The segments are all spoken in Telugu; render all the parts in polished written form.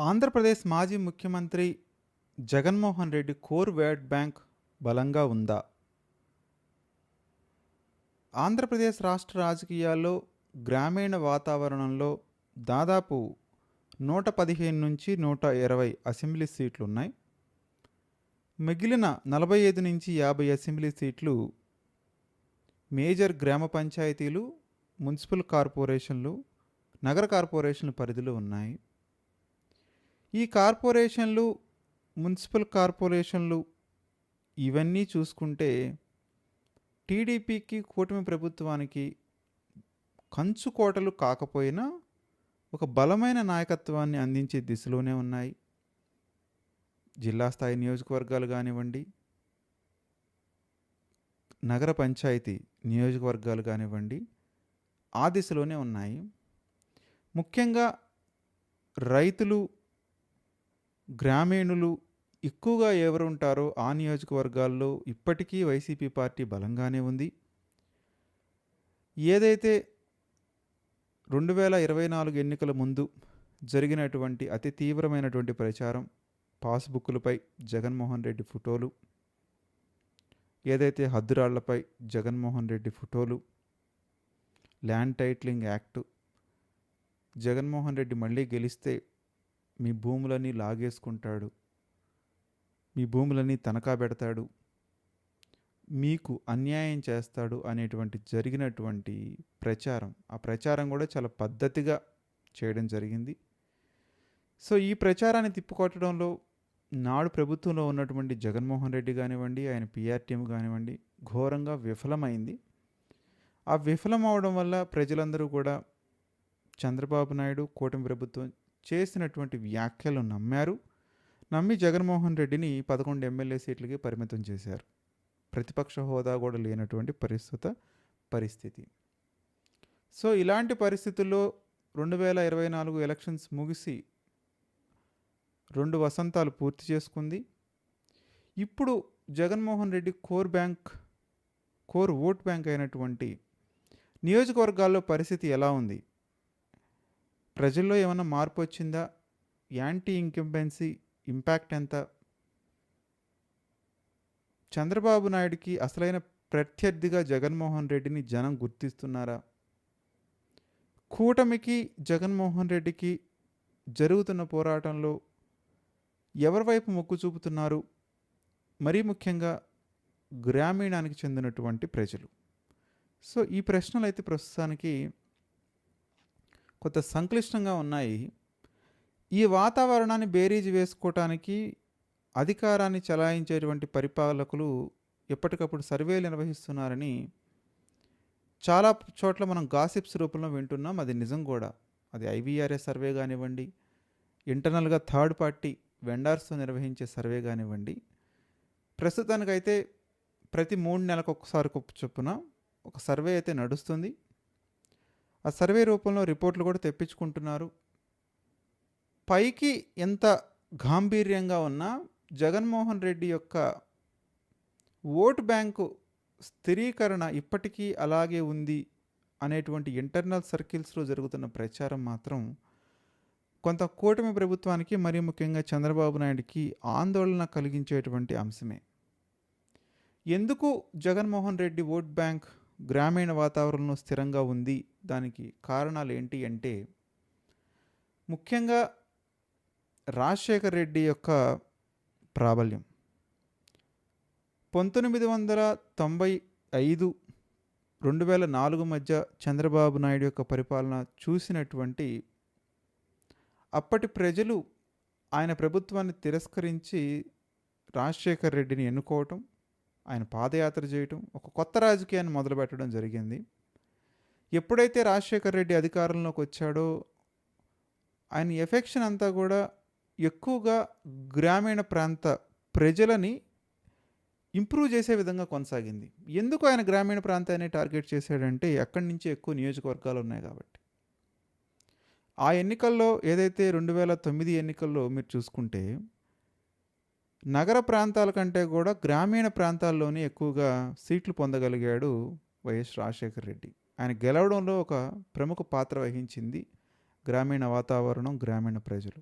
ఆంధ్రప్రదేశ్ మాజీ ముఖ్యమంత్రి Jaganmohan Reddy core vote bank బలంగా ఉందా? ఆంధ్రప్రదేశ్ రాష్ట్ర రాజకీయాల్లో గ్రామీణ వాతావరణంలో దాదాపు 115 నుంచి 120 అసెంబ్లీ సీట్లు ఉన్నాయి. మిగిలిన 45 నుంచి 50 అసెంబ్లీ సీట్లు మేజర్ గ్రామ పంచాయతీలు, మున్సిపల్ కార్పొరేషన్లు, నగర కార్పొరేషన్ల పరిధిలో ఉన్నాయి. ఈ కార్పొరేషన్లు, మున్సిపల్ కార్పొరేషన్లు ఇవన్నీ చూసుకుంటే టీడీపీకి, కూటమి ప్రభుత్వానికి కంచుకోటలు కాకపోయినా ఒక బలమైన నాయకత్వాన్ని అందించే దిశలోనే ఉన్నాయి. జిల్లా స్థాయి నియోజకవర్గాలు కానివ్వండి, నగర పంచాయతీ నియోజకవర్గాలు కానివ్వండి, ఆ దిశలోనే ఉన్నాయి. ముఖ్యంగా రైతులు, గ్రామీణులు ఎక్కువగా ఎవరు ఉంటారో ఆ నియోజకవర్గాల్లో ఇప్పటికీ వైసీపీ పార్టీ బలంగానే ఉంది. ఏదైతే 2024 ఎన్నికల ముందు జరిగినటువంటి అతి తీవ్రమైనటువంటి ప్రచారం, పాస్బుక్లపై జగన్మోహన్ రెడ్డి ఫోటోలు, ఏదైతే హద్దురాళ్లపై జగన్మోహన్ రెడ్డి ఫోటోలు, land titling act, Jaganmohan Reddy మళ్ళీ గెలిస్తే మీ భూములన్నీ లాగేసుకుంటాడు, మీ భూములన్నీ తనఖా పెడతాడు, మీకు అన్యాయం చేస్తాడు అనేటువంటి జరిగినటువంటి ప్రచారం, ఆ ప్రచారం కూడా చాలా పద్ధతిగా చేయడం జరిగింది. సో ఈ ప్రచారాన్ని తిప్పికొట్టడంలో నాడు ప్రభుత్వంలో ఉన్నటువంటి జగన్మోహన్ రెడ్డి కానివ్వండి, ఆయన పిఆర్ టీం కానివ్వండి ఘోరంగా విఫలమైంది. ఆ విఫలం అవడం వల్ల ప్రజలందరూ కూడా చంద్రబాబు నాయుడు, కూటమి ప్రభుత్వం చేసినటువంటి వ్యాఖ్యలు నమ్మి జగన్మోహన్ రెడ్డిని 11 ఎమ్మెల్యే సీట్లకి పరిమితం చేశారు. ప్రతిపక్ష హోదా కూడా లేనటువంటి పరిస్థితి. సో ఇలాంటి పరిస్థితుల్లో 2024 ఎలక్షన్స్ ముగిసి 2 వసంతాలు పూర్తి చేసుకుంది. ఇప్పుడు Jaganmohan Reddy core vote bank అయినటువంటి నియోజకవర్గాల్లో పరిస్థితి ఎలా ఉంది? ప్రజల్లో ఏమైనా మార్పు వచ్చిందా? యాంటీ ఇంకంబెన్సీ ఇంపాక్ట్ ఎంత? చంద్రబాబు నాయుడికి అసలైన ప్రత్యర్థిగా జగన్మోహన్ రెడ్డిని జనం గుర్తిస్తున్నారా? కూటమికి, జగన్మోహన్ రెడ్డికి జరుగుతున్న పోరాటంలో ఎవరి వైపు మొగ్గు చూపుతున్నారు? మరీ ముఖ్యంగా గ్రామీణానికి చెందినటువంటి ప్రజలు. సో ఈ ప్రశ్నలు అయితే ప్రస్తుతానికి కొంత సంక్లిష్టంగా ఉన్నాయి. ఈ వాతావరణాన్ని బేరీజు వేసుకోవటానికి అధికారాన్ని చలాయించేటువంటి పరిపాలకులు ఎప్పటికప్పుడు సర్వేలు నిర్వహిస్తున్నారని చాలా చోట్ల మనం గాసిప్స్ రూపంలో వింటున్నాం. అది నిజం కూడా. అది ఐవీఆర్ఎస్ సర్వే కానివ్వండి, ఇంటర్నల్గా థర్డ్ పార్టీ వెండర్స్తో నిర్వహించే సర్వే కానివ్వండి, ప్రస్తుతానికైతే ప్రతి 3 నెలలకు ఒకసారి చొప్పున ఒక సర్వే అయితే నడుస్తుంది. ఆ సర్వే రూపంలో రిపోర్ట్లు కూడా తెప్పించుకుంటున్నారు. పైకి ఎంత గాంభీర్యంగా ఉన్నా జగన్మోహన్ రెడ్డి యొక్క ఓటు బ్యాంకు స్థిరీకరణ ఇప్పటికీ అలాగే ఉంది అనేటువంటి ఇంటర్నల్ సర్కిల్స్లో జరుగుతున్న ప్రచారం మాత్రం కొంత కూటమి ప్రభుత్వానికి, మరీ ముఖ్యంగా చంద్రబాబు నాయుడికి ఆందోళన కలిగించేటువంటి అంశమే. ఎందుకు జగన్మోహన్ రెడ్డి ఓట్ బ్యాంక్ గ్రామీణ వాతావరణంలో స్థిరంగా ఉంది? దానికి కారణాలు ఏంటి అంటే, ముఖ్యంగా రాజశేఖర్ రెడ్డి యొక్క ప్రాబల్యం. 1995, 2004 మధ్య చంద్రబాబు నాయుడు యొక్క పరిపాలన చూసినటువంటి అప్పటి ప్రజలు ఆయన ప్రభుత్వాన్ని తిరస్కరించి రాజశేఖర్ రెడ్డిని ఎన్నుకోవటం, ఆయన పాదయాత్ర చేయటం, ఒక కొత్త రాజకీయాన్ని మొదలుపెట్టడం జరిగింది. ఎప్పుడైతే రాజశేఖర్ రెడ్డి అధికారంలోకి వచ్చాడో ఆయన ఎఫెక్షన్ అంతా కూడా ఎక్కువగా గ్రామీణ ప్రాంత ప్రజలని ఇంప్రూవ్ చేసే విధంగా కొనసాగింది. ఎందుకు ఆయన గ్రామీణ ప్రాంతాన్ని టార్గెట్ చేశాడంటే, అక్కడి నుంచి ఎక్కువ నియోజకవర్గాలు ఉన్నాయి కాబట్టి. ఆ ఎన్నికల్లో ఏదైతే 2009 ఎన్నికల్లో మీరు చూసుకుంటే నగర ప్రాంతాల కంటే కూడా గ్రామీణ ప్రాంతాల్లోనే ఎక్కువగా సీట్లు పొందగలిగాడు వైఎస్ రాజశేఖర్ రెడ్డి. ఆయన గెలవడంలో ఒక ప్రముఖ పాత్ర వహించింది గ్రామీణ వాతావరణం, గ్రామీణ ప్రజలు.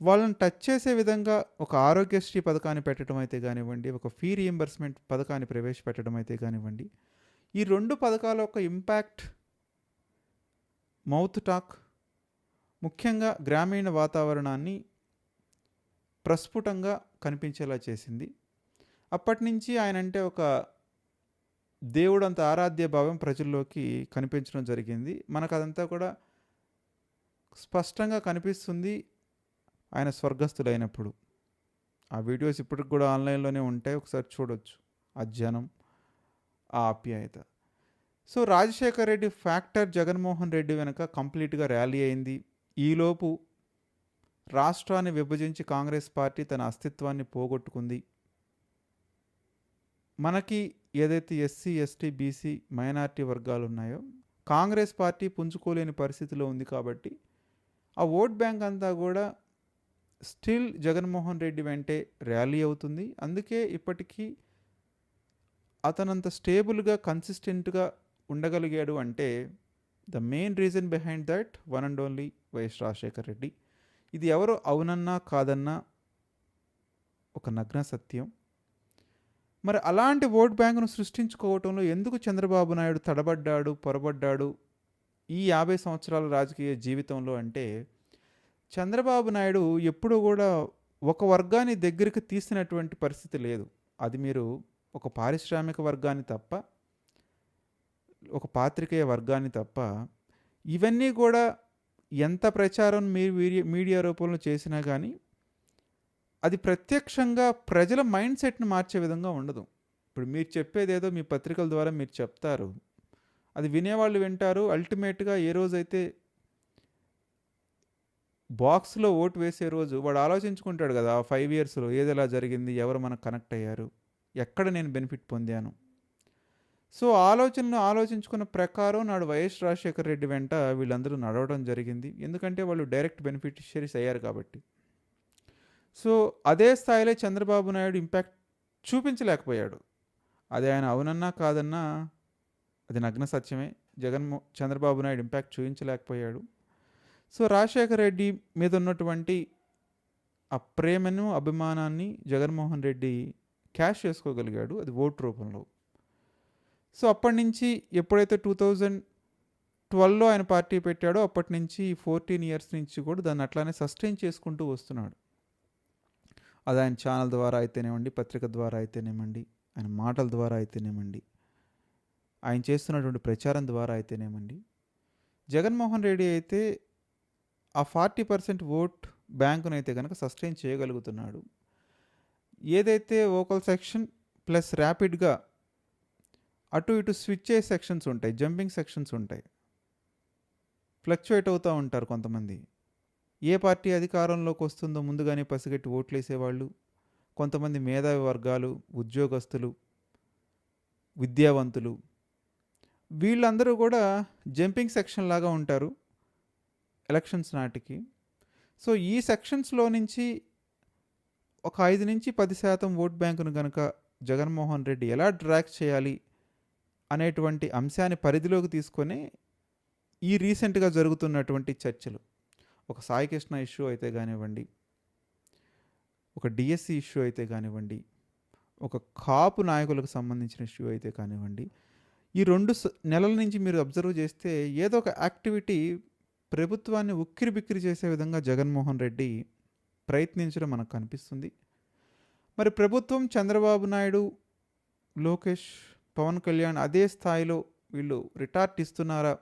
వాళ్ళని టచ్ చేసే విధంగా ఒక ఆరోగ్యశ్రీ పథకాన్ని పెట్టడం అయితే కానివ్వండి, ఒక ఫీ రీయింబర్స్మెంట్ పథకాన్ని ప్రవేశపెట్టడం అయితే కానివ్వండి, ఈ 2 పథకాల యొక్క ఇంపాక్ట్ మౌత్ టాక్ ముఖ్యంగా గ్రామీణ వాతావరణాన్ని ప్రస్ఫుటంగా కనిపించేలా చేసింది. అప్పటి నుంచి ఆయన అంటే ఒక దేవుడంత ఆరాధ్య భావం ప్రజల్లోకి కనిపించడం జరిగింది. మనకు అదంతా కూడా స్పష్టంగా కనిపిస్తుంది ఆయన స్వర్గస్థులైనప్పుడు. ఆ వీడియోస్ ఇప్పటికి కూడా ఆన్లైన్లోనే ఉంటాయి, ఒకసారి చూడొచ్చు. ఆ జనం, ఆ ఆప్యాయత. సో రాజశేఖర్ రెడ్డి ఫ్యాక్టర్ జగన్మోహన్ రెడ్డి వెనక కంప్లీట్గా ర్యాలీ అయింది. ఈలోపు రాష్ట్రాన్ని విభజించి కాంగ్రెస్ పార్టీ తన అస్తిత్వాన్ని పోగొట్టుకుంది. మనకి ఏదైతే ఎస్సీ, ఎస్టీ, బీసీ, మైనారిటీ వర్గాలు ఉన్నాయో కాంగ్రెస్ పార్టీ పుంజుకోలేని పరిస్థితిలో ఉంది. కాబట్టి ఆ ఓట్ బ్యాంక్ అంతా కూడా స్టిల్ జగన్మోహన్ రెడ్డి వెంటే ర్యాలీ అవుతుంది. అందుకే ఇప్పటికీ అతనంత స్టేబుల్గా కన్సిస్టెంట్గా ఉండగలిగాడు అంటే the main reason behind that one and only YS Rajasekhar Reddy. ఇది ఎవరు అవునన్నా కాదన్నా ఒక నగ్న సత్యం. మరి అలాంటి ఓట్ బ్యాంకును సృష్టించుకోవటంలో ఎందుకు చంద్రబాబు నాయుడు తడబడ్డాడు, పొరబడ్డాడు ఈ 50 సంవత్సరాల రాజకీయ జీవితంలో అంటే, చంద్రబాబు నాయుడు ఎప్పుడూ కూడా ఒక వర్గాన్ని దగ్గరికి తీసినటువంటి పరిస్థితి లేదు. అది మీరు ఒక పారిశ్రామిక వర్గాన్ని తప్ప, ఒక పాత్రికేయ వర్గాన్ని తప్ప, ఇవన్నీ కూడా ఎంత ప్రచారం మీరు మీడియా రూపంలో చేసినా కానీ అది ప్రత్యక్షంగా ప్రజల మైండ్ సెట్ని మార్చే విధంగా ఉండదు. ఇప్పుడు మీరు చెప్పేదేదో మీ పత్రికల ద్వారా మీరు చెప్తారు, అది వినేవాళ్ళు వింటారు. అల్టిమేట్గా ఏ రోజైతే బాక్స్లో ఓటు వేసే రోజు వాడు ఆలోచించుకుంటాడు కదా, 5 ఇయర్స్లో ఏది ఎలా జరిగింది, ఎవరు మనకు కనెక్ట్ అయ్యారు, ఎక్కడ నేను బెనిఫిట్ పొందాను. సో ఆలోచించుకున్న ప్రకారం నాడు వైఎస్ రాజశేఖర్ రెడ్డి వెంట వీళ్ళందరూ నడవడం జరిగింది. ఎందుకంటే వాళ్ళు డైరెక్ట్ బెనిఫిషియరీస్ అయ్యారు కాబట్టి. సో అదే స్థాయిలో చంద్రబాబు నాయుడు ఇంపాక్ట్ చూపించలేకపోయాడు. అది ఆయన అవునన్నా కాదన్నా అది నగ్న సత్యమే. చంద్రబాబు నాయుడు ఇంపాక్ట్ చూపించలేకపోయాడు. సో రాజశేఖర రెడ్డి మీద ఉన్నటువంటి ఆ ప్రేమను, అభిమానాన్ని జగన్మోహన్ రెడ్డి క్యాష్ చేసుకోగలిగాడు, అది ఓటు రూపంలో. సో అప్పటి నుంచి ఎప్పుడైతే 2012లో ఆయన పార్టీ పెట్టాడో అప్పటి నుంచి 14 ఇయర్స్ నుంచి కూడా దాన్ని అట్లానే సస్టైన్ చేసుకుంటూ వస్తున్నాడు. అది ఆయన ఛానల్ ద్వారా అయితేనేమండి, పత్రిక ద్వారా అయితేనేమండి, ఆయన మాటల ద్వారా అయితేనేమండి, ఆయన చేస్తున్నటువంటి ప్రచారం ద్వారా అయితేనేమండి. జగన్మోహన్ రెడ్డి అయితే ఆ 40% ఓట్ బ్యాంకును అయితే కనుక సస్టైన్ చేయగలుగుతున్నాడు. ఏదైతే వోకల్ సెక్షన్ ప్లస్ ర్యాపిడ్గా అటు ఇటు స్విచ్ అయ్యే సెక్షన్స్ ఉంటాయి, జంపింగ్ సెక్షన్స్ ఉంటాయి, ఫ్లక్చువేట్ అవుతూ ఉంటారు కొంతమంది. ఏ పార్టీ అధికారంలోకి వస్తుందో ముందుగానే పసిగట్టి ఓట్లు వేసేవాళ్ళు, కొంతమంది మేధావి వర్గాలు, ఉద్యోగస్తులు, విద్యావంతులు, వీళ్ళందరూ కూడా జంపింగ్ సెక్షన్ లాగా ఉంటారు ఎలక్షన్స్ నాటికి. సో ఈ సెక్షన్స్లో నుంచి ఒక 5 నుంచి 10% ఓట్ బ్యాంకును కనుక జగన్మోహన్ రెడ్డి ఎలా డ్రాక్ చేయాలి అనేటువంటి అంశాన్ని పరిధిలోకి తీసుకొని ఈ రీసెంట్గా జరుగుతున్నటువంటి చర్చలు, ఒక సాయి కృష్ణ ఇష్యూ అయితే కానివ్వండి, ఒక డిఎస్సి ఇష్యూ అయితే కానివ్వండి, ఒక కాపు నాయకులకు సంబంధించిన ఇష్యూ అయితే కానివ్వండి, ఈ 2 నెలల నుంచి మీరు అబ్జర్వ్ చేస్తే ఏదో ఒక యాక్టివిటీ ప్రభుత్వాన్ని ఉక్కిరి బిక్కిరి చేసే విధంగా జగన్మోహన్ రెడ్డి ప్రయత్నించడం మనకు కనిపిస్తుంది. మరి ప్రభుత్వం చంద్రబాబు నాయుడు, లోకేష్, పవన్ కళ్యాణ్ అదే స్థాయిలో వీళ్ళు రిటార్ట్ ఇస్తున్నారా,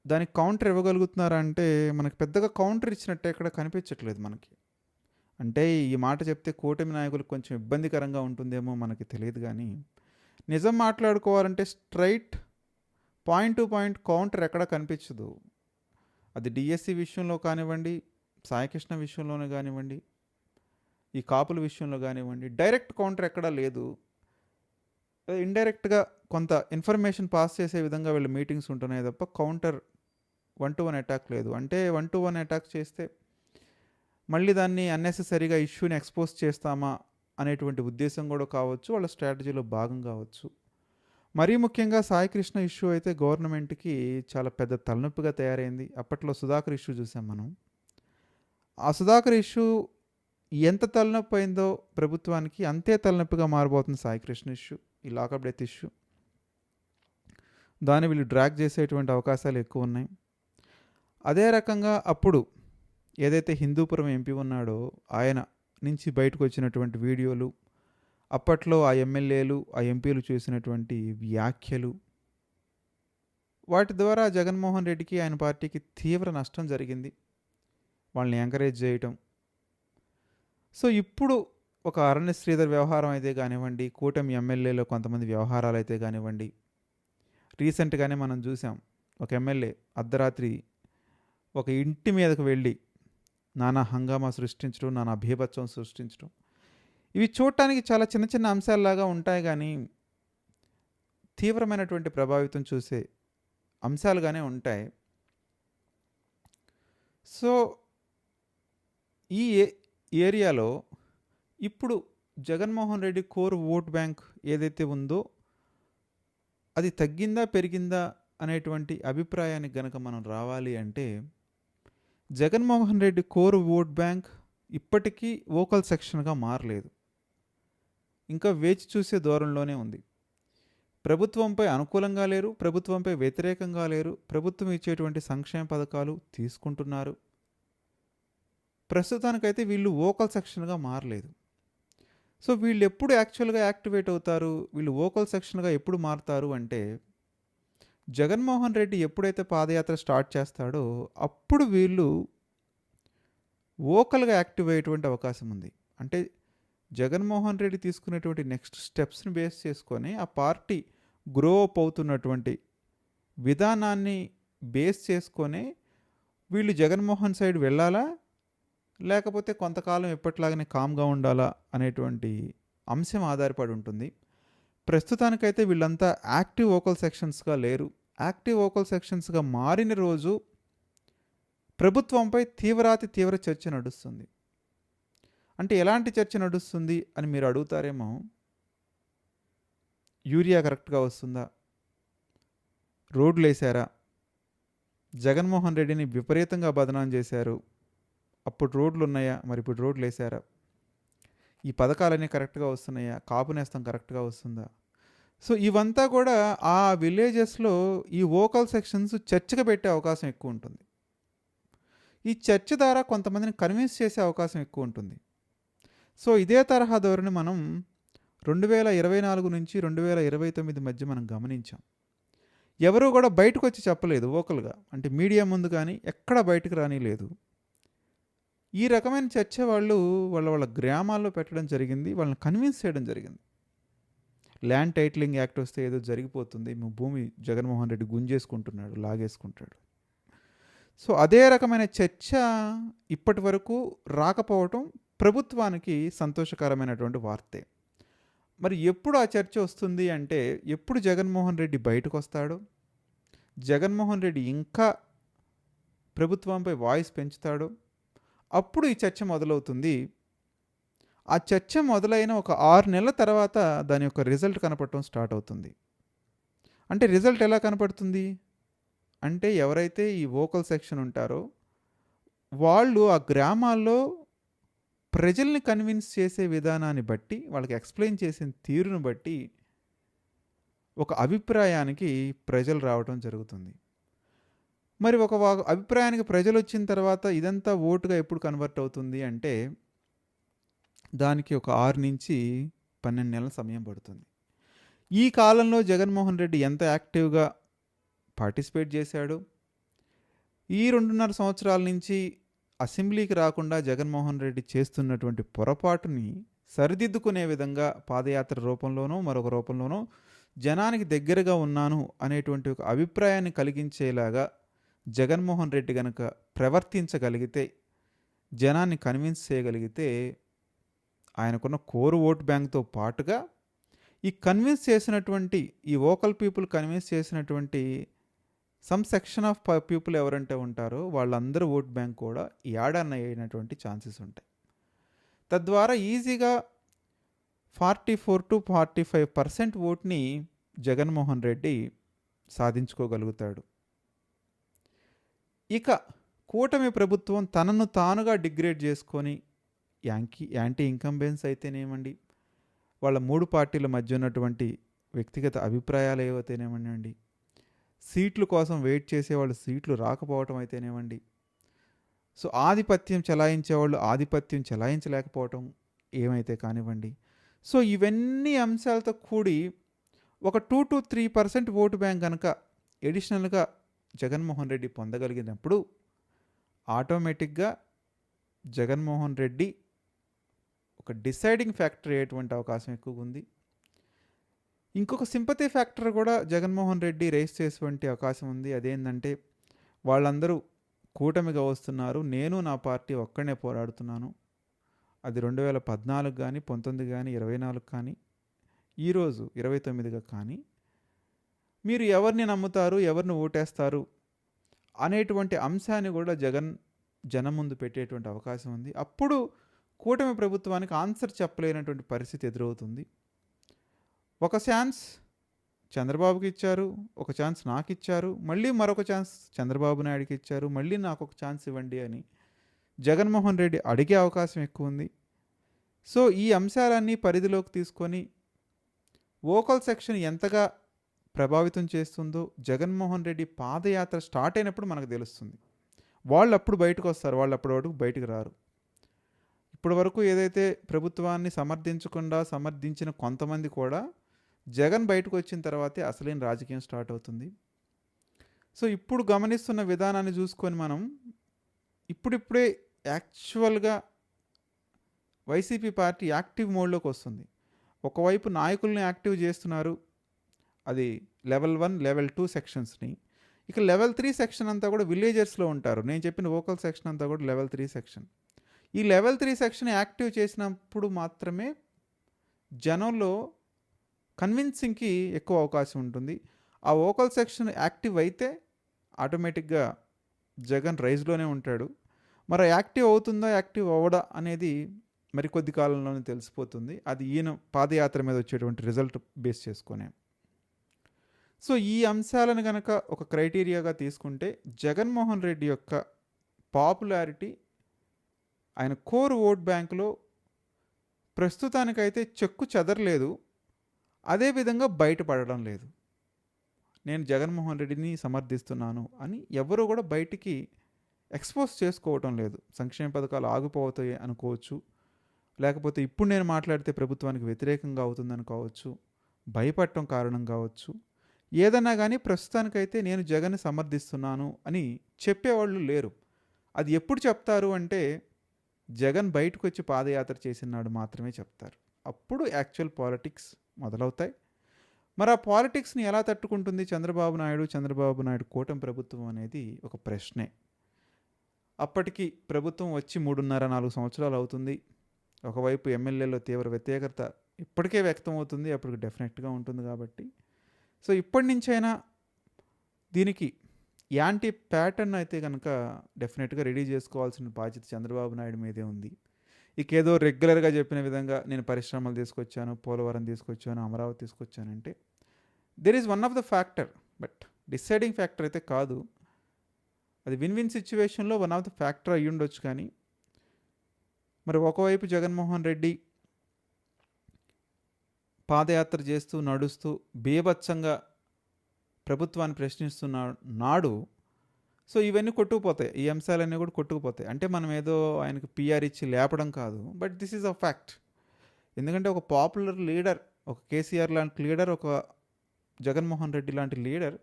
దానికి కౌంటర్ ఇవ్వగలుగుతున్నారా అంటే మనకు పెద్దగా కౌంటర్ ఇచ్చినట్టు ఎక్కడ కనిపించట్లేదు మనకి. అంటే ఈ మాట చెప్తే కూటమి నాయకులకు కొంచెం ఇబ్బందికరంగా ఉంటుందేమో మనకి తెలియదు, కానీ నిజం మాట్లాడుకోవాలంటే straight point to point counter ఎక్కడ కనిపించదు. అది డిఎస్సి విషయంలో కానివ్వండి, సాయికృష్ణ విషయంలోనే కానివ్వండి, ఈ కాపుల విషయంలో కానివ్వండి, డైరెక్ట్ కౌంటర్ ఎక్కడా లేదు. ఇండైరెక్ట్గా కొంత ఇన్ఫర్మేషన్ పాస్ చేసే విధంగా వీళ్ళు మీటింగ్స్ ఉంటున్నాయి తప్ప కౌంటర్ 1-to-1 అటాక్ లేదు. అంటే 1-to-1 అటాక్ చేస్తే మళ్ళీ దాన్ని అన్నెసెసరీగా ఇష్యూని ఎక్స్పోజ్ చేస్తామా అనేటువంటి ఉద్దేశం కూడా కావచ్చు, వాళ్ళ స్ట్రాటజీలో భాగం కావచ్చు. మరీ ముఖ్యంగా సాయికృష్ణ ఇష్యూ అయితే గవర్నమెంట్కి చాలా పెద్ద తలనొప్పిగా తయారైంది. అప్పట్లో సుధాకర్ ఇష్యూ చూసాం మనం. ఆ సుధాకర్ ఇష్యూ ఎంత తలనొప్పి అయిందో ప్రభుత్వానికి, అంతే తలనొప్పిగా మారబోతుంది సాయి కృష్ణ ఇష్యూ, ఈ లాకప్ డెత్ ఇష్యూ. దాన్ని వీళ్ళు డ్రాగ్ చేసేటువంటి అవకాశాలు ఎక్కువ ఉన్నాయి. అదే రకంగా అప్పుడు ఏదైతే హిందూపురం ఎంపీ ఉన్నాడో ఆయన నుంచి బయటకు వచ్చినటువంటి వీడియోలు, అప్పట్లో ఆ ఎమ్మెల్యేలు ఆ ఎంపీలు చేసినటువంటి వ్యాఖ్యలు, వాటి ద్వారా జగన్మోహన్ రెడ్డికి ఆయన పార్టీకి తీవ్ర నష్టం జరిగింది. వాళ్ళని ఎంకరేజ్ చేయటం. సో ఇప్పుడు ఒక అరణ్య శ్రీధర్ వ్యవహారం అయితే కానివ్వండి, కూటమి ఎమ్మెల్యేలో కొంతమంది వ్యవహారాలు అయితే కానివ్వండి, రీసెంట్గానే మనం చూసాం ఒక ఎమ్మెల్యే అర్ధరాత్రి ఒక ఇంటి మీదకు వెళ్ళి నానా హంగామా సృష్టించడం, నానా భీభత్సం సృష్టించడం. ఇవి చూడటానికి చాలా చిన్న చిన్న అంశాల్లాగా ఉంటాయి, కానీ తీవ్రమైనటువంటి ప్రభావితం చూసే అంశాలుగానే ఉంటాయి. సో ఈ ఏరియాలో ఇప్పుడు Jaganmohan Reddy core vote bank ఏదైతే ఉందో అది తగ్గిందా పెరిగిందా అనేటువంటి అభిప్రాయానికి గనక మనం రావాలి అంటే, Jaganmohan Reddy core vote bank ఇప్పటికీ వోకల్ సెక్షన్గా మారలేదు. ఇంకా వేచి చూసే దూరంలోనే ఉంది. ప్రభుత్వంపై అనుకూలంగా లేరు, ప్రభుత్వంపై వ్యతిరేకంగా లేరు, ప్రభుత్వం ఇచ్చేటువంటి సంక్షేమ పథకాలు తీసుకుంటున్నారు. ప్రస్తుతానికైతే వీళ్ళు వోకల్ సెక్షన్గా మారలేదు. సో వీళ్ళు ఎప్పుడు యాక్చువల్గా యాక్టివేట్ అవుతారు, వీళ్ళు వోకల్ సెక్షన్గా ఎప్పుడు మారుతారు అంటే, జగన్మోహన్ రెడ్డి ఎప్పుడైతే పాదయాత్ర స్టార్ట్ చేస్తాడో అప్పుడు వీళ్ళు వోకల్గా యాక్టివ్ అయ్యేటువంటి అవకాశం ఉంది. అంటే జగన్మోహన్ రెడ్డి తీసుకునేటువంటి నెక్స్ట్ స్టెప్స్ని బేస్ చేసుకొని ఆ పార్టీ గ్రో అప్ అవుతున్నటువంటి విధానాన్ని బేస్ చేసుకొని వీళ్ళు జగన్మోహన్ సైడ్ వెళ్ళాలా, లేకపోతే కొంతకాలం ఎప్పటిలాగానే కామ్గా ఉండాలా అనేటువంటి అంశం ఆధారపడి ఉంటుంది. ప్రస్తుతానికైతే వీళ్ళంతా యాక్టివ్ వోకల్ సెక్షన్స్గా లేరు. యాక్టివ్ వోకల్ సెక్షన్స్గా మారిన రోజు ప్రభుత్వంపై తీవ్ర చర్చ నడుస్తుంది. అంటే ఎలాంటి చర్చ నడుస్తుంది అని మీరు అడుగుతారేమో. యూరియా కరెక్ట్గా వస్తుందా, రోడ్లు వేసారా, జగన్మోహన్ రెడ్డిని విపరీతంగా బదనాం చేశారు, అప్పుడు రోడ్లు ఉన్నాయా, మరి ఇప్పుడు రోడ్లు వేసారా, ఈ పథకాలన్నీ కరెక్ట్గా వస్తున్నాయా, కాపు నేస్తం కరెక్ట్గా వస్తుందా. సో ఇవంతా కూడా ఆ విలేజెస్లో ఈ వోకల్ సెక్షన్స్ చర్చగా పెట్టే అవకాశం ఎక్కువ ఉంటుంది. ఈ చర్చ ద్వారా కొంతమందిని కన్విన్స్ చేసే అవకాశం ఎక్కువ ఉంటుంది. సో ఇదే తరహా ధోరణి మనం 2024 నుంచి 2029 మధ్య మనం గమనించాం. ఎవరూ కూడా బయటకు వచ్చి చెప్పలేదు వోకల్గా, అంటే మీడియా ముందు కానీ ఎక్కడా బయటకు రానిలేదు. ఈ రకమైన చర్చ వాళ్ళ గ్రామాల్లో పెట్టడం జరిగింది, వాళ్ళని కన్విన్స్ చేయడం జరిగింది. ల్యాండ్ టైటిలింగ్ యాక్ట్ వస్తే ఏదో జరిగిపోతుంది, భూమి జగన్మోహన్ రెడ్డి గుంజేసుకుంటున్నాడు, లాగేసుకుంటాడు. సో అదే రకమైన చర్చ ఇప్పటి వరకు రాకపోవటం ప్రభుత్వానికి సంతోషకరమైనటువంటి వార్తే. మరి ఎప్పుడు ఆ చర్చ వస్తుంది అంటే, ఎప్పుడు జగన్మోహన్ రెడ్డి బయటకు వస్తాడో, జగన్మోహన్ రెడ్డి ఇంకా ప్రభుత్వంపై వాయిస్ పెంచుతాడో అప్పుడు ఈ చర్చ మొదలవుతుంది. ఆ చర్చ మొదలైన ఒక 6 నెలల తర్వాత దాని యొక్క రిజల్ట్ కనపడటం స్టార్ట్ అవుతుంది. అంటే రిజల్ట్ ఎలా కనపడుతుంది అంటే, ఎవరైతే ఈ వోకల్ సెక్షన్ ఉంటారో వాళ్ళు ఆ గ్రామాల్లో ప్రజల్ని కన్విన్స్ చేసే విధానాన్ని బట్టి, వాళ్ళకి ఎక్స్ప్లెయిన్ చేసిన తీరును బట్టి ఒక అభిప్రాయానికి ప్రజలు రావడం జరుగుతుంది. మరి ఒక అభిప్రాయానికి ప్రజలు వచ్చిన తర్వాత ఇదంతా ఓటుగా ఎప్పుడు కన్వర్ట్ అవుతుంది అంటే, దానికి ఒక 6 నుంచి 12 నెలల సమయం పడుతుంది. ఈ కాలంలో జగన్మోహన్ రెడ్డి ఎంత యాక్టివ్గా పార్టిసిపేట్ చేశాడు, ఈ 2.5 సంవత్సరాల నుంచి అసెంబ్లీకి రాకుండా జగన్మోహన్ రెడ్డి చేస్తున్నటువంటి పొరపాటుని సరిదిద్దుకునే విధంగా పాదయాత్ర రూపంలోనో మరొక రూపంలోనో జనానికి దగ్గరగా ఉన్నాను అనేటువంటి ఒక అభిప్రాయాన్ని కలిగించేలాగా జగన్మోహన్ రెడ్డి కనుక ప్రవర్తించగలిగితే, జనాన్ని కన్విన్స్ చేయగలిగితే, ఆయనకున్న కోర్ ఓట్ బ్యాంక్తో పాటుగా ఈ కన్విన్స్ చేసినటువంటి ఈ వోకల్ పీపుల్ కన్విన్స్ చేసినటువంటి సమ్ సెక్షన్ ఆఫ్ పీపుల్ ఎవరంటే ఉంటారో వాళ్ళందరూ ఓట్ బ్యాంక్ కూడా యాడ్ అయినటువంటి ఛాన్సెస్ ఉంటాయి. తద్వారా ఈజీగా 44 to 45% ఓట్ని జగన్మోహన్ రెడ్డి సాధించుకోగలుగుతాడు. ఇక కూటమి ప్రభుత్వం తనను తానుగా డిగ్రేడ్ చేసుకొని యాంటీ ఇంకంబెన్స్ అయితేనేమండి, వాళ్ళ 3 పార్టీల మధ్య ఉన్నటువంటి వ్యక్తిగత అభిప్రాయాలు ఏవైతేనేమండి, సీట్ల కోసం వెయిట్ చేసేవాళ్ళు సీట్లు రాకపోవటం అయితేనేమండి, సో ఆధిపత్యం చెలాయించేవాళ్ళు ఆధిపత్యం చెలాయించలేకపోవటం ఏమైతే కానివ్వండి. సో ఇవన్నీ అంశాలతో కూడి ఒక 2-3% ఓటు బ్యాంక్ కనుక ఎడిషనల్గా జగన్మోహన్ రెడ్డి పొందగలిగినప్పుడు ఆటోమేటిక్గా జగన్మోహన్ రెడ్డి ఒక డిసైడింగ్ ఫ్యాక్టర్ అయ్యేటువంటి అవకాశం ఎక్కువగా ఉంది. ఇంకొక సింపతి ఫ్యాక్టర్ కూడా జగన్మోహన్ రెడ్డి రేస్ చేసేటువంటి అవకాశం ఉంది. అదేంటంటే వాళ్ళందరూ కూటమిగా వస్తున్నారు, నేను నా పార్టీ ఒక్కడనే పోరాడుతున్నాను. అది 2014 కానీ 19 కానీ 24 కానీ ఈరోజు 29గా కానీ మీరు ఎవరిని నమ్ముతారు, ఎవరిని ఓటేస్తారు అనేటువంటి అంశాన్ని కూడా జనం ముందు పెట్టేటువంటి అవకాశం ఉంది. అప్పుడు కూటమి ప్రభుత్వానికి ఆన్సర్ చెప్పలేనటువంటి పరిస్థితి ఎదురవుతుంది. ఒక ఛాన్స్ చంద్రబాబుకి ఇచ్చారు, ఒక ఛాన్స్ నాకు ఇచ్చారు, మళ్ళీ మరొక ఛాన్స్ చంద్రబాబు నాయుడుకి ఇచ్చారు, మళ్ళీ నాకు ఒక ఛాన్స్ ఇవ్వండి అని జగన్మోహన్ రెడ్డి అడిగే అవకాశం ఎక్కువ ఉంది. సో ఈ అంశాలన్నీ పరిధిలోకి తీసుకొని వోకల్ సెక్షన్ ఎంతగా ప్రభావితం చేస్తుందో జగన్మోహన్ రెడ్డి పాదయాత్ర స్టార్ట్ అయినప్పుడు మనకు తెలుస్తుంది. వాళ్ళు అప్పుడు బయటకు వస్తారు, వాళ్ళు అప్పటి వరకు బయటకు రారు. ఇప్పటి వరకు ఏదైతే ప్రభుత్వాన్ని సమర్థించిన కొంతమంది కూడా జగన్ బయటకు వచ్చిన తర్వాతే అసలైన రాజకీయం స్టార్ట్ అవుతుంది. సో ఇప్పుడు గమనిస్తున్న విధానాన్ని చూసుకొని మనం ఇప్పుడిప్పుడే యాక్చువల్గా వైసీపీ పార్టీ యాక్టివ్ మోడ్లోకి వస్తుంది. ఒకవైపు నాయకుల్ని యాక్టివ్ చేస్తున్నారు, అది లెవెల్ 1 లెవెల్ 2 సెక్షన్స్ని. ఇక లెవెల్ 3 సెక్షన్ అంతా కూడా విలేజర్స్లో ఉంటారు. నేను చెప్పిన వోకల్ సెక్షన్ అంతా కూడా లెవెల్ 3 సెక్షన్. ఈ లెవెల్ 3 సెక్షన్ యాక్టివ్ చేసినప్పుడు మాత్రమే జనంలో కన్విన్సింగ్కి ఎక్కువ అవకాశం ఉంటుంది. ఆ వోకల్ సెక్షన్ యాక్టివ్ అయితే ఆటోమేటిక్గా జగన్ రైజ్లోనే ఉంటాడు. మరి యాక్టివ్ అవుతుందా యాక్టివ్ అవ్వడా అనేది మరికొద్ది కాలంలోనే తెలిసిపోతుంది. అది ఈయన పాదయాత్ర మీద వచ్చేటువంటి రిజల్ట్ బేస్ చేసుకునే. సో ఈ అంశాలను కనుక ఒక క్రైటీరియాగా తీసుకుంటే జగన్మోహన్ రెడ్డి యొక్క పాపులారిటీ ఆయన కోర్ ఓట్ బ్యాంకులో ప్రస్తుతానికైతే చెక్కు చెదరలేదు, అదేవిధంగా బయటపడడం లేదు. నేను జగన్మోహన్ రెడ్డిని సమర్థిస్తున్నాను అని ఎవరు కూడా బయటికి ఎక్స్పోజ్ చేసుకోవటం లేదు. సంక్షేమ పథకాలు ఆగిపోతాయి అనుకోవచ్చు, లేకపోతే ఇప్పుడు నేను మాట్లాడితే ప్రభుత్వానికి వ్యతిరేకంగా అవుతుందని కావచ్చు, భయపడటం కారణం కావచ్చు. ఏదన్నా కానీ ప్రస్తుతానికైతే నేను జగన్ని సమర్థిస్తున్నాను అని చెప్పేవాళ్ళు లేరు. అది ఎప్పుడు చెప్తారు అంటే జగన్ బయటకు వచ్చి పాదయాత్ర చేసిన నాడు మాత్రమే చెప్తారు. అప్పుడు యాక్చువల్ పాలిటిక్స్ మొదలవుతాయి. మరి ఆ పాలిటిక్స్ని ఎలా తట్టుకుంటుంది చంద్రబాబు నాయుడు కూటమి ప్రభుత్వం అనేది ఒక ప్రశ్నే. అప్పటికి ప్రభుత్వం వచ్చి 3.5-4 సంవత్సరాలు అవుతుంది. ఒకవైపు ఎమ్మెల్యేలో తీవ్ర వ్యతిరేకత ఇప్పటికే వ్యక్తం అవుతుంది, అప్పటికి డెఫినెట్గా ఉంటుంది. కాబట్టి సో ఇప్పటి నుంచైనా దీనికి యాంటీ ప్యాటర్న్ అయితే కనుక డెఫినెట్గా రెడీ చేసుకోవాల్సిన బాధ్యత చంద్రబాబు నాయుడు మీదే ఉంది. ఇకేదో రెగ్యులర్గా చెప్పిన విధంగా నేను పరిశ్రమలు తీసుకొచ్చాను, పోలవరం తీసుకొచ్చాను, అమరావతి తీసుకొచ్చానంటే there is one of the factor, but deciding factor అయితే కాదు. అది విన్ సిచ్యువేషన్లో వన్ ఆఫ్ ద ఫ్యాక్టర్ అయ్యి ఉండొచ్చు. కానీ మరి ఒకవైపు జగన్మోహన్ రెడ్డి పాదయాత్ర చేస్తూ నడుస్తూ బీభత్సంగా ప్రభుత్వాన్ని ప్రశ్నిస్తున్నాడు. సో ఇవన్నీ కొట్టుకుపోతాయి, ఈ అంశాలన్నీ కూడా కొట్టుకుపోతాయి. అంటే మనం ఏదో ఆయనకు పిఆర్ ఇచ్చి లేపడం కాదు, but this is a fact. ఎందుకంటే ఒక పాపులర్ లీడర్, ఒక కేసీఆర్ లాంటి లీడర్, ఒక జగన్మోహన్ రెడ్డి లాంటి లీడర్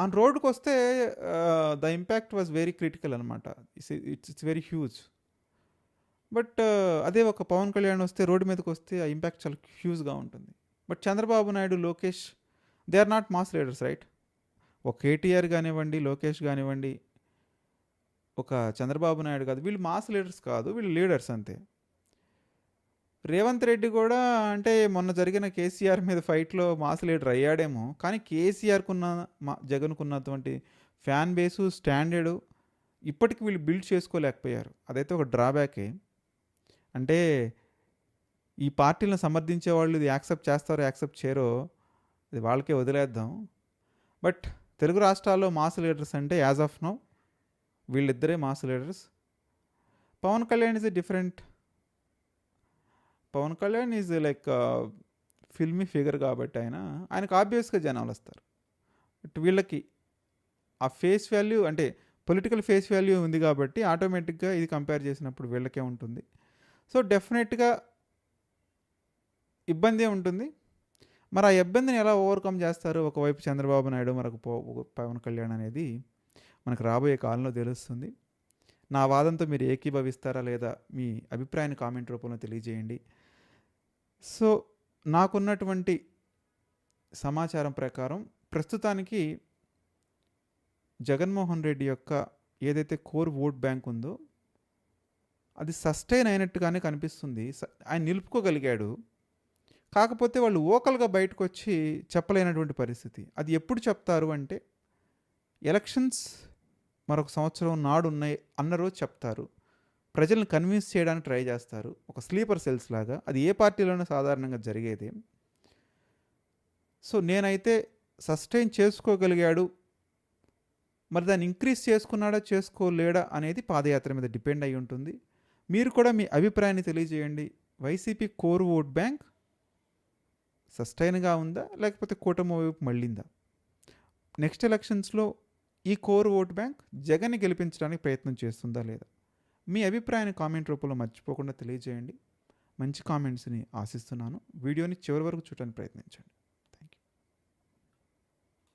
ఆన్ రోడ్డుకు వస్తే the impact was very critical అనమాట. It's very huge. బట్ అదే ఒక పవన్ కళ్యాణ్ వస్తే రోడ్డు మీదకి వస్తే ఆ ఇంపాక్ట్ చాలా హ్యూజ్గా ఉంటుంది. But Chandrababu Naidu, Lokesh, they are not mass leaders, right? ఒక కేటీఆర్ కానివ్వండి, లోకేష్ కానివ్వండి, ఒక చంద్రబాబు నాయుడు కాదు, వీళ్ళు మాస్ లీడర్స్ కాదు, వీళ్ళు లీడర్స్ అంతే. రేవంత్ రెడ్డి కూడా అంటే మొన్న జరిగిన కేసీఆర్ మీద ఫైట్లో మాస్ లీడర్ అయ్యాడేమో, కానీ కేసీఆర్కున్న జగన్కున్నటువంటి ఫ్యాన్ బేసు, స్టాండర్డు ఇప్పటికి వీళ్ళు బిల్డ్ చేసుకోలేకపోయారు. అదైతే ఒక డ్రాబ్యాకే. అంటే ఈ పార్టీలను సమర్థించే వాళ్ళు ఇది యాక్సెప్ట్ చేస్తారో యాక్సెప్ట్ చేయరో అది వాళ్ళకే వదిలేద్దాం. బట్ తెలుగు రాష్ట్రాల్లో మాస్ లీడర్స్ అంటే యాజ్ ఆఫ్ నౌ వీళ్ళిద్దరే mass leaders. Pawan Kalyan is a different. Pawan Kalyan is like filmy figure కాబట్టి ఆయనకు ఆబ్వియస్గా జనాలు వస్తారు. బట్ వీళ్ళకి ఆ ఫేస్ వాల్యూ అంటే పొలిటికల్ ఫేస్ వాల్యూ ఉంది కాబట్టి ఆటోమేటిక్గా ఇది కంపేర్ చేసినప్పుడు వీళ్ళకే ఉంటుంది. సో డెఫినెట్గా ఇబ్బందే ఉంటుంది. మరి ఆ ఇబ్బందిని ఎలా ఓవర్కమ్ చేస్తారు, ఒకవైపు చంద్రబాబు నాయుడు, మరొక పవన్ కళ్యాణ్ అనేది మనకు రాబోయే కాలంలో తెలుస్తుంది. నా వాదంతో మీరు ఏకీభవిస్తారా లేదా మీ అభిప్రాయాన్ని కామెంట్ రూపంలో తెలియజేయండి. సో నాకున్నటువంటి సమాచారం ప్రకారం ప్రస్తుతానికి జగన్మోహన్ రెడ్డి యొక్క ఏదైతే కోర్ ఓట్ బ్యాంక్ ఉందో అది సస్టైన్ అయినట్టుగానే కనిపిస్తుంది. ఆయన నిలుపుకోగలిగాడు. కాకపోతే వాళ్ళు ఓకల్గా బయటకు వచ్చి చెప్పలేనటువంటి పరిస్థితి. అది ఎప్పుడు చెప్తారు అంటే ఎలక్షన్స్ మరొక సంవత్సరం నాడు ఉన్నాయి అన్న రోజు చెప్తారు. ప్రజలను కన్విన్స్ చేయడానికి ట్రై చేస్తారు, ఒక స్లీపర్ సెల్స్ లాగా. అది ఏ పార్టీలోనూ సాధారణంగా జరిగేదే. సో నేనైతే సస్టైన్ చేసుకోగలిగాడు, మరి దాన్ని ఇంక్రీజ్ చేసుకున్నాడా చేసుకోలేడా అనేది పాదయాత్ర మీద డిపెండ్ అయి ఉంటుంది. మీరు కూడా మీ అభిప్రాయాన్ని తెలియజేయండి. వైసీపీ కోర్ ఓట్ బ్యాంక్ సస్టైన్గా ఉందా లేకపోతే కూటమి వైపు మళ్ళిందా? నెక్స్ట్ ఎలక్షన్స్లో ఈ కోర్ ఓట్ బ్యాంక్ జగన్ని గెలిపించడానికి ప్రయత్నం చేస్తుందా లేదా? మీ అభిప్రాయాన్ని కామెంట్ రూపంలో మర్చిపోకుండా తెలియజేయండి. మంచి కామెంట్స్ని ఆశిస్తున్నాను. వీడియోని చివరి వరకు చూడడానికి ప్రయత్నించండి.